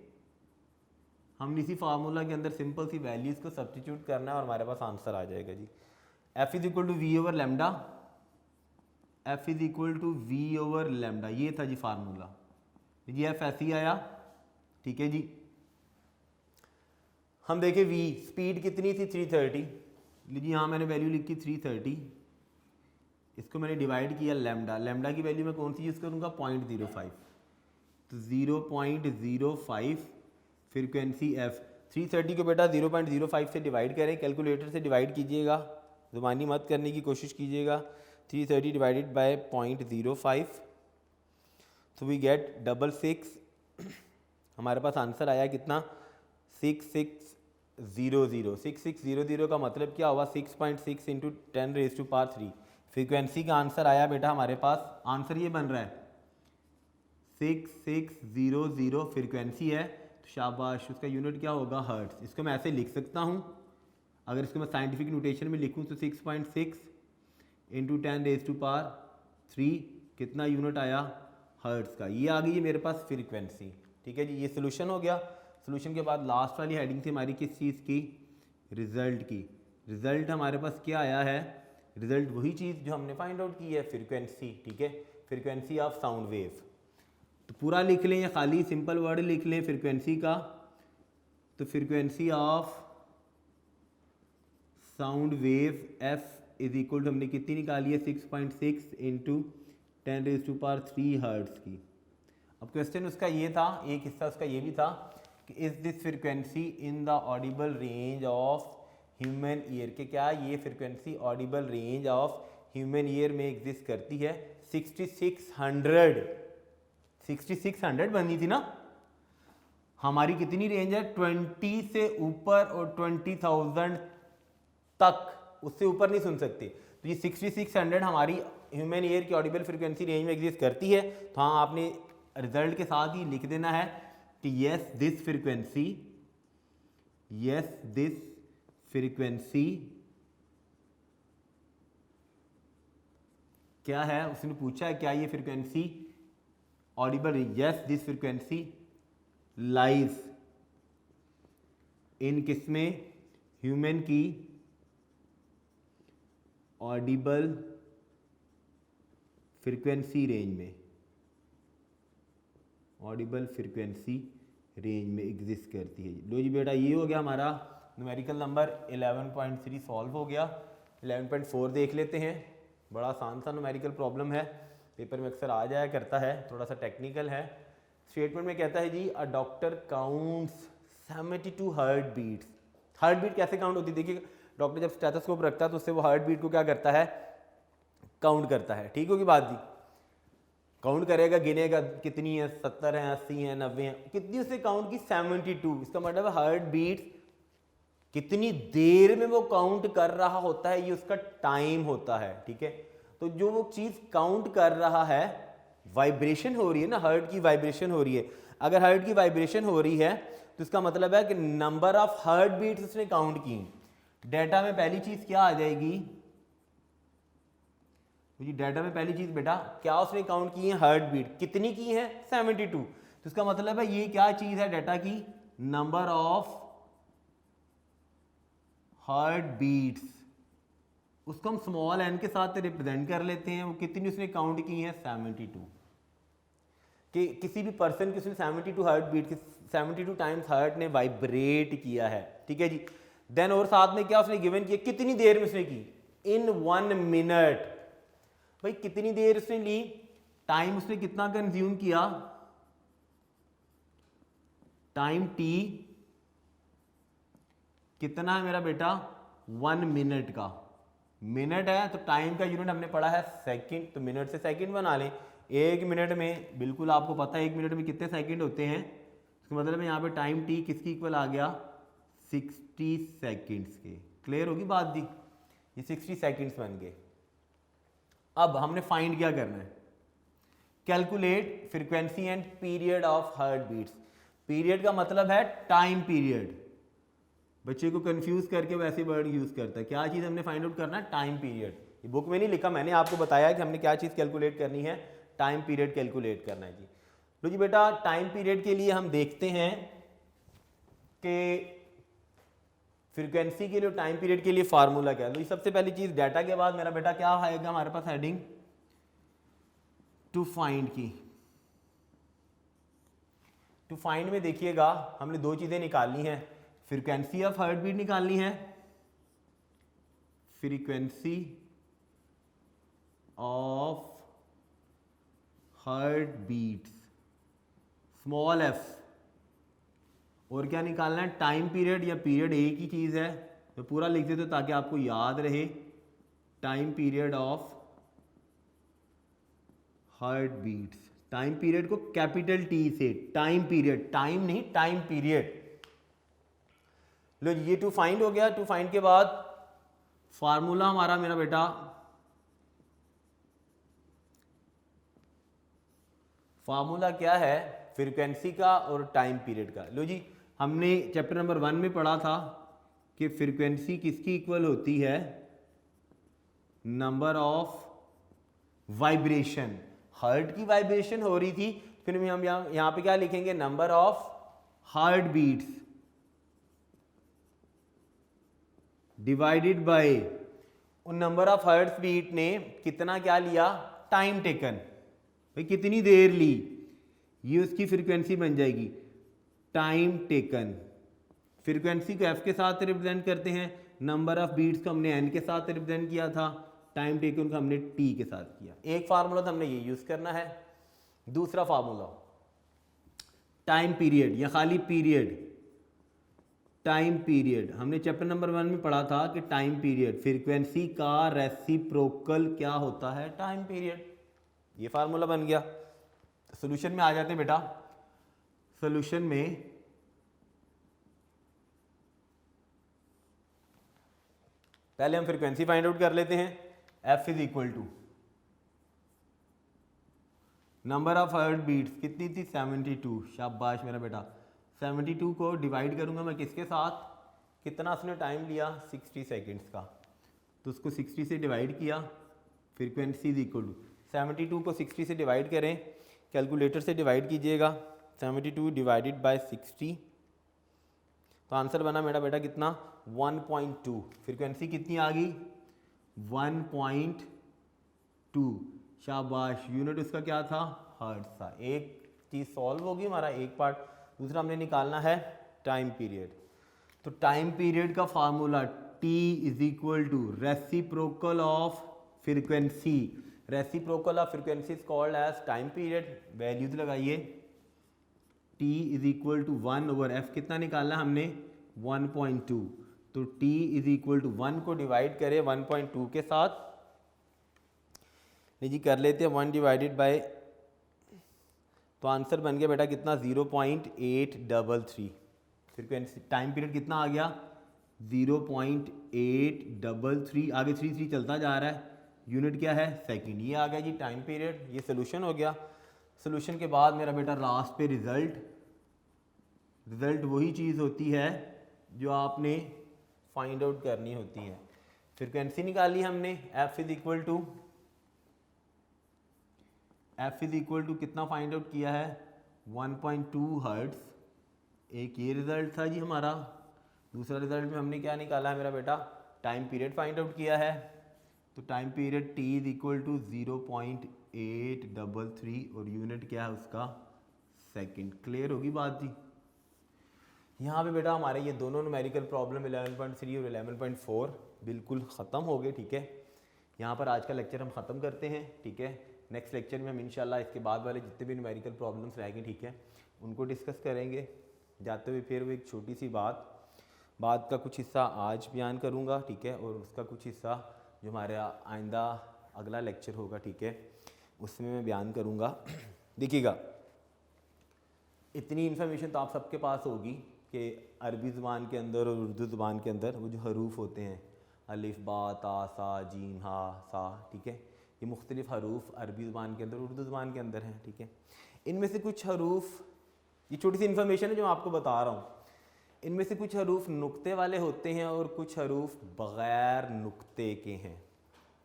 [SPEAKER 2] हमने इसी फार्मूला के अंदर सिंपल सी वैल्यूज को सब्स्टिट्यूट करना है और हमारे पास आंसर आ जाएगा जी। f is equal to v over lambda, f is equal to v over lambda, ये था जी फार्मूला। जी f ऐसे ही आया, ठीक है जी। हम देखें v स्पीड कितनी थी, 330। लीजिए यहाँ मैंने वैल्यू लिखी 330, इसको मैंने डिवाइड किया लैम्डा की वैल्यू मैं कौन सी यूज़ करूँगा, 0.05। तो 0.05 फ्रीक्वेंसी f, 330 को बेटा 0.05 से डिवाइड करें, कैलकुलेटर से डिवाइड कीजिएगा, ज़ुबानी मत करने की कोशिश कीजिएगा। 330 डिवाइडेड बाय 0.05, तो वी गेट 66। हमारे पास आंसर आया कितना, 6600। 6600 का मतलब क्या हुआ, 6.6 इंटू 10⁻³ फ्रीक्वेंसी का आंसर आया बेटा हमारे पास। आंसर ये बन रहा है 6600 फ्रीक्वेंसी है, तो शाबाश, उसका यूनिट क्या होगा, हर्ट्स। इसको मैं ऐसे लिख सकता हूँ, अगर इसको मैं साइंटिफिक नोटेशन में लिखूँ तो 6.6 इंटू 10⁻³ कितना यूनिट आया, हर्ट्स का। ये आ गई है मेरे पास फ्रीक्वेंसी, ठीक है जी। ये सोल्यूशन हो गया। सोल्यूशन के बाद लास्ट वाली हेडिंग थी हमारी किस चीज़ की, रिजल्ट की। रिजल्ट हमारे पास क्या आया है, रिजल्ट वही चीज़ जो हमने फाइंड आउट की है, फ्रीक्वेंसी, ठीक है, फ्रीक्वेंसी ऑफ साउंड वेव। तो पूरा लिख लें या खाली सिंपल वर्ड लिख लें फ्रीक्वेंसी का, तो frequency of sound wave f is equal to हमने कितनी निकाली है, 6.6 इंटू 10⁻³ हर्ट्स की। अब क्वेश्चन उसका ये था, एक हिस्सा उसका ये भी था कि is this frequency in the Audible range of human ear, के क्या ये frequency Audible range of human ear में एग्जिस्ट करती है। 6600 बनी थी ना, हमारी कितनी रेंज है, 20 से ऊपर और 20,000 तक, उससे ऊपर नहीं सुन सकते। तो ये 6600 हमारी ह्यूमन ईयर की ऑडिबल फ्रीक्वेंसी रेंज में एग्जिस्ट करती है। तो हाँ, आपने रिजल्ट के साथ ही लिख देना है कि यस दिस फ्रीक्वेंसी क्या है, उसने पूछा है क्या ये frequency Audible, yes this frequency lies in किसमें, ह्यूमन की ऑडिबल फ्रीक्वेंसी रेंज में, ऑडिबल फ्रीक्वेंसी रेंज में एग्जिस्ट करती है। लो जी बेटा, ये हो गया हमारा न्यूमेरिकल नंबर 11.3 सॉल्व हो गया। 11.4 देख लेते हैं। बड़ा आसान सा न्यूमेरिकल प्रॉब्लम है, पेपर में अक्सर आ जाया करता है, थोड़ा सा टेक्निकल है। स्टेटमेंट में कहता है जी a doctor counts 72 heart beats. Heart beat कैसे काउंट होती है? देखिए, डॉक्टर जब स्टेथोस्कोप रखता है तो उससे वो हार्ट बीट को क्या करता है? काउंट करता है। ठीक होगी बात जी? काउंट करेगा, गिनेगा कितनी है, 70 है, 80 है, 90 है, कितनी उसने काउंट की? 72। इसका मतलब है हार्ट बीट कितनी देर में वो काउंट कर रहा होता है, ये उसका टाइम होता है। ठीक है, तो जो वो चीज काउंट कर रहा है, वाइब्रेशन हो रही है ना, हार्ट की वाइब्रेशन हो रही है। अगर हार्ट की वाइब्रेशन हो रही है तो इसका मतलब है कि नंबर ऑफ हार्ट बीट्स उसने काउंट की। डेटा में पहली चीज क्या आ जाएगी जी? डेटा में पहली चीज बेटा क्या उसने काउंट की है? Heart beat. कितनी की है? 72। तो इसका मतलब है ये क्या चीज है डेटा की? Number of heart beats. उसको हम स्मॉल एन के साथ रिप्रेजेंट कर लेते हैं। वो कितनी उसने काउंट की है? 72। कि किसी भी पर्सन की उसने 72 हार्ट बीट, 72 टाइम्स हार्ट ने वाइब्रेट किया है। ठीक है जी। देन और साथ में क्या उसने गिवन किया? कितनी देर में उसने की? इन 1 मिनट। भाई कितनी देर उसने ली? टाइम उसने कितना कंज्यूम किया? टाइम टी कितना है मेरा बेटा? 1 मिनट का। मिनट है तो टाइम का यूनिट हमने पढ़ा है सेकंड, तो मिनट से सेकंड बना लें। 1 मिनट में बिल्कुल आपको पता है 1 मिनट में कितने सेकंड होते हैं। इसका मतलब है यहाँ पे टाइम टी किसकी इक्वल आ गया? 60 सेकंड्स के। क्लियर होगी बात दी? ये 60 सेकंड्स बन गए। अब हमने फाइंड क्या करना है? Calculate frequency and period of heart beats. Period का मतलब है टाइम पीरियड। बच्चे को कंफ्यूज करके वैसे वर्ड यूज करता है। क्या चीज हमने फाइंड आउट करना है? Time period. ये बुक में नहीं लिखा, मैंने आपको बताया कि हमने क्या चीज कैलकुलेट करनी है? टाइम पीरियड कैलकुलेट करना है जी। लो जी बेटा, टाइम पीरियड के लिए हम देखते हैं कि फ्रीक्वेंसी के लिए, टाइम पीरियड के लिए फार्मूला क्या है। तो सबसे पहली चीज डाटा के बाद मेरा बेटा क्या आएगा हमारे पास? हेडिंग टू फाइंड की। टू फाइंड में देखिएगा हमने 2 चीजें निकालनी है। फ्रीक्वेंसी ऑफ हार्ट बीट निकालनी है, frequency of heart beats small F, और क्या निकालना है? टाइम पीरियड या पीरियड एक ही चीज है, तो पूरा लिख देते ताकि आपको याद रहे। Time period of heart beats. Time period को कैपिटल टी से, टाइम पीरियड, टाइम नहीं, टाइम पीरियड। लो ये टू फाइंड हो गया। टू फाइंड के बाद फार्मूला हमारा मेरा बेटा, फार्मूला क्या है? फ्रीक्वेंसी का और टाइम पीरियड का। लो जी, हमने चैप्टर नंबर 1 में पढ़ा था कि फ्रीक्वेंसी किसकी इक्वल होती है? Number of vibration. हार्ट की वाइब्रेशन हो रही थी, फिर हम यहाँ पे क्या लिखेंगे? Number of heart beats divided by उन नंबर ऑफ हार्ट बीट ने कितना क्या लिया? Time taken. भाई कितनी देर ली, ये उसकी फ्रीक्वेंसी बन जाएगी। Time taken. फ्रीक्वेंसी को एफ के साथ रिप्रेजेंट करते हैं, नंबर ऑफ बीट्स को हमने एन के साथ रिप्रेजेंट किया था, टाइम टेकन को हमने टी के साथ किया। एक फार्मूला तो हमने ये यूज करना है। दूसरा फार्मूला टाइम पीरियड या खाली पीरियड। टाइम पीरियड हमने चैप्टर नंबर 1 में पढ़ा था कि टाइम पीरियड फ्रीक्वेंसी का रेसिप्रोकल क्या होता है? Time period. ये फार्मूला बन गया। सॉल्यूशन में आ जाते हैं बेटा। सॉल्यूशन में पहले हम फ्रीक्वेंसी फाइंड आउट कर लेते हैं। F is equal to number of heart beats कितनी थी? 72। शाबाश मेरा बेटा। 72 को डिवाइड करूंगा मैं किसके साथ? कितना उसने टाइम लिया? 60 सेकेंड्स का, तो उसको 60 से डिवाइड किया। फ्रीक्वेंसी इज इक्वल टू 72 को 60 से डिवाइड करें, कैलकुलेटर से डिवाइड कीजिएगा। 72 डिवाइडेड बाय 60, तो आंसर बना मेरा बेटा कितना? 1.2। फ्रीक्वेंसी कितनी आ गई? 1.2। शाबाश, यूनिट उसका क्या था, हर्ट्ज था। एक चीज़ सॉल्व होगी हमारा एक पार्ट। दूसरा हमने निकालना है टाइम पीरियड। तो टाइम पीरियड का formula T is equal to reciprocal of frequency. Reciprocal of frequency is called as time period. Values लगाइए, T is equal to 1/f कितना निकालना है हमने, 1.2। तो T इज इक्वल टू 1 को डिवाइड करें 1.2 के साथ, जी कर लेते हैं 1 डिवाइडेड बाय, तो आंसर बन गया बेटा कितना, 0.833। फ्रीक्वेंसी टाइम पीरियड कितना आ गया, 0.833। आगे 3 चलता जा रहा है, यूनिट क्या है, सेकंड। ये आ गया जी टाइम पीरियड। ये सोल्यूशन हो गया। सोल्यूशन के बाद मेरा बेटा लास्ट पे रिजल्ट वही चीज़ होती है जो आपने फाइंड आउट करनी होती है। फ्रीक्वेंसी निकाली हमने, एफ इज इक्वल टू कितना फाइंड आउट किया है, 1.2 हर्ट्ज। एक ये रिजल्ट था जी हमारा। दूसरा रिजल्ट में हमने क्या निकाला है मेरा बेटा, टाइम पीरियड फाइंड आउट किया है। तो time period T is equal to 0.833 और यूनिट क्या है उसका, सेकंड। क्लियर होगी बात जी। यहाँ पे बेटा हमारे ये दोनों न्यूमेरिकल प्रॉब्लम 11.3 और 11.4 बिल्कुल ख़त्म हो गए, ठीक है। यहाँ पर आज का लेक्चर हम ख़त्म करते हैं, ठीक है। नेक्स्ट लेक्चर में हम इंशाल्लाह इसके बाद वाले जितने भी न्यूमेरिकल प्रॉब्लम्स रहेंगे, ठीक है, उनको डिस्कस करेंगे। जाते हुए फिर वो एक छोटी सी बात का कुछ हिस्सा आज बयान करूँगा, ठीक है, और उसका कुछ हिस्सा जो हमारे आइंदा अगला लेक्चर होगा, ठीक है, उसमें मैं बयान करूँगा। देखिएगा, इतनी इन्फॉर्मेशन तो आप सबके पास होगी कि अरबी ज़ुबान के अंदर और उर्दू ज़ुबान के अंदर वो जो हरूफ होते हैं, अलिफ बा ता सा जीम हा सा, ठीक है, ये मुख्तलिफ़ हरूफ अरबी ज़ुबान के अंदर उर्दू ज़ुबान के अंदर हैं, ठीक है। इनमें से कुछ हरूफ, ये छोटी सी इन्फॉर्मेशन है जो मैं आपको बता रहा हूँ, इनमें से कुछ हरूफ नुक्ते वाले होते हैं और कुछ हरूफ बग़ैर नुक्ते के हैं।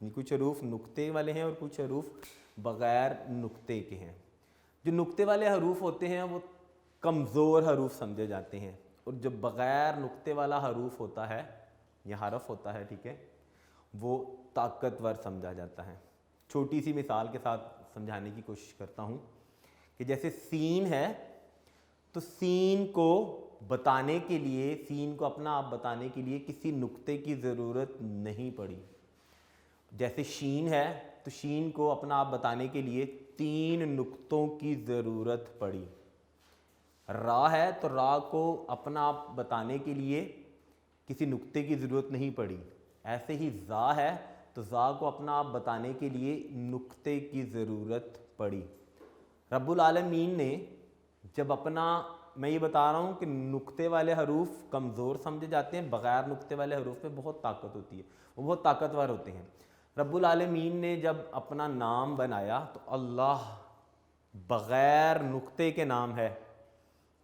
[SPEAKER 2] ये कुछ हरूफ नुक्ते वाले हैं और कुछ हरूफ बग़ैर नुक्ते के हैं। जो नुक्ते वाले हरूफ होते हैं वो कमज़ोर हरूफ समझे जाते हैं, और जो बग़ैर नुक्ते वाला हरूफ होता है या हरफ होता है, ठीक है, वो ताकतवर समझा जाता है। छोटी सी मिसाल के साथ समझाने की कोशिश करता हूँ कि जैसे सीन है, तो सीन को बताने के लिए, सीन को अपना आप बताने के लिए किसी नुक्ते की ज़रूरत नहीं पड़ी। जैसे शीन है, तो शीन को अपना आप बताने के लिए 3 नुक्तों की ज़रूरत पड़ी। रा है, तो रा को अपना आप बताने के लिए किसी नुक्ते की ज़रूरत नहीं पड़ी। ऐसे ही ज़ा है, तो ज़ा को अपना आप बताने के लिए नुक्ते की ज़रूरत पड़ी। रब्बुल आलमीन ने जब अपना, मैं ये बता रहा हूँ कि नुक्ते वाले हरूफ कमज़ोर समझे जाते हैं, बग़ैर नुक्ते वाले हरूफ में बहुत ताकत होती है, वो बहुत ताकतवर होते हैं। रब्बुल आलमीन ने जब अपना नाम बनाया तो अल्लाह बग़ैर नुक्ते के नाम है,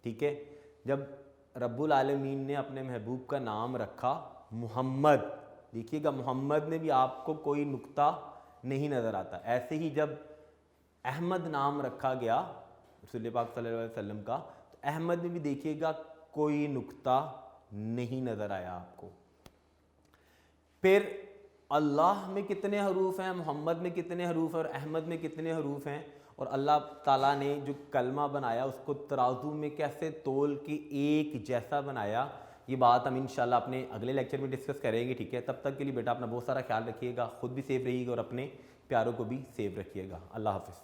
[SPEAKER 2] ठीक है। जब रब्बुल आलमीन ने अपने महबूब का नाम रखा मुहम्मद, देखिएगा मोहम्मद में भी आपको कोई नुक्ता नहीं नज़र आता। ऐसे ही जब अहमद नाम रखा गया रसूल पाक सल्लल्लाहु अलैहि वसल्लम का, तो अहमद में भी देखिएगा कोई नुक्ता नहीं नज़र आया आपको। फिर अल्लाह में कितने हरूफ हैं, मोहम्मद में कितने हरूफ हैं और अहमद में कितने हरूफ हैं, और अल्लाह ताला ने जो कलमा बनाया उसको तराजू में कैसे तोल के एक जैसा बनाया, ये बात हम इंशाल्लाह अपने अगले लेक्चर में डिस्कस करेंगे, ठीक है। तब तक के लिए बेटा अपना बहुत सारा ख्याल रखिएगा, ख़ुद भी सेफ रहिएगा और अपने प्यारों को भी सेफ रखिएगा। अल्लाह हाफ़िज़।